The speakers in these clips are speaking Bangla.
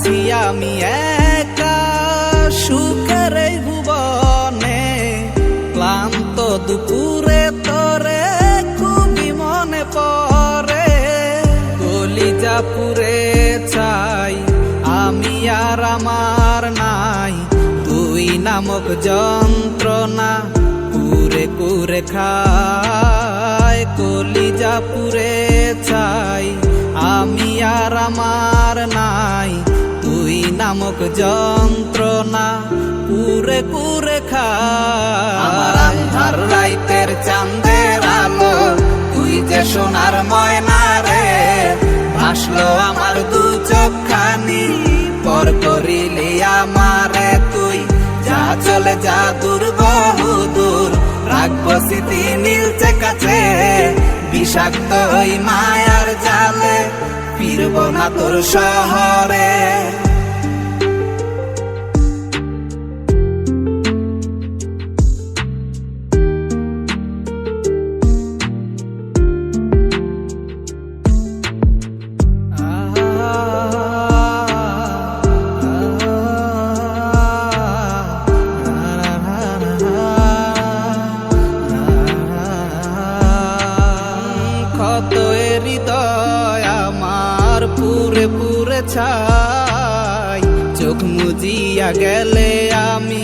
আছি আমি একা সুখের এই ভুবনে, ক্লান্ত দুপুরে তোরে খুবই মনে পড়ে। কলিজা পুরে চাই আমি আর আমার নাই, তুই নামক যন্ত্রণা কুরে কুরে খায়। কলিজা পুরে চাই আমি আর আমার নাই, তুই নামক যন্ত্রণা কুরে কুরে খায়। আমার আন্ধার রাইতের চাঁদের আলো, তুই যে সোনার ময়না রে, ভাসলো আমার দু চোখখানি, পর করিলি আমারে তুই। যা চলে যা দূর বহু দূর, রাখবো স্মৃতি নীলচে কাছে, বিষাক্ত ওই মায়ার জালে ফিরব না তোর শহরে। কত হৃদয় আমার পুরে পুরে ছাই, চোখ মুজিয়া গেলে আমি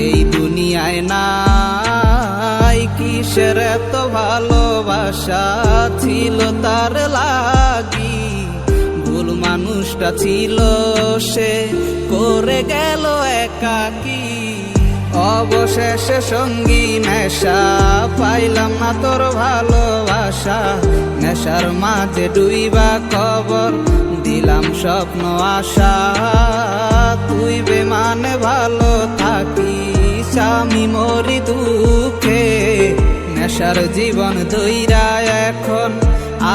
এই দুনিয়ায় নাই। কিসের এত ভালোবাসা ছিল তার লাগি, ভুল মানুষটা ছিল সে, করে গেল একাকী। অবশেষে সঙ্গী নেশা, পাইলাম না তোর ভালোবাসা, নেশার মাঝে ডুইবা কবর দিলাম স্বপ্ন আশা। তুই বেমানে ভালো থাকিস, আমি মরি দুঃখে, নেশার জীবন ধইরা এখন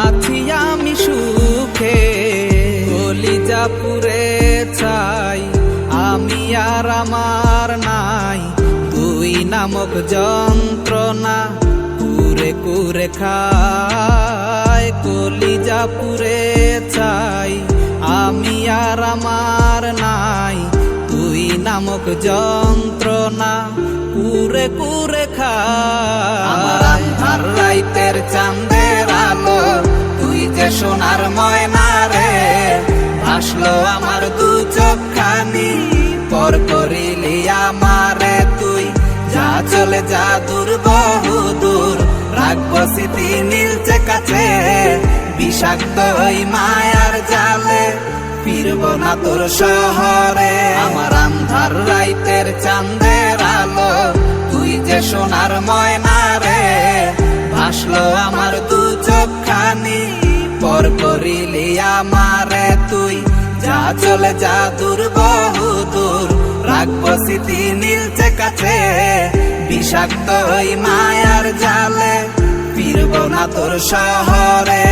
আছি আমি সুখে। কলিজা পুরে চাই আমি আর আমার নাই, তুই নামক যন্ত্রণা কুরে কুরে খায়। কলিজা পুরে চাই আমি আর আমার নাই, তুই নামক যন্ত্রণা কুরে কুরে খায়। আমার আন্ধার রাইতের চাঁদের আলো, তুই যে সোনার ময়না রে, ভাসলো আমার দু চোখখানি, পর করিলি আমারে তুই। যা চলে যা দূর বহু দূর, রাখবো স্মৃতি নীলচে কাছে, বিষাক্ত ওই মায়ার জালে ফিরব না তোর শহরে। আমার আন্ধার রাইতের চাঁদের আলো, তুই যে সোনার ময়না রে, ভাসলো আমার দু চোখখানি, পর করিলি আমারে তুই। যা চলে যা দূর বহু দূর, রাখবো স্মৃতি নীলচে কাছে, বিষাক্ত ওই মায়ার জালে ফিরব না তোর শহরে।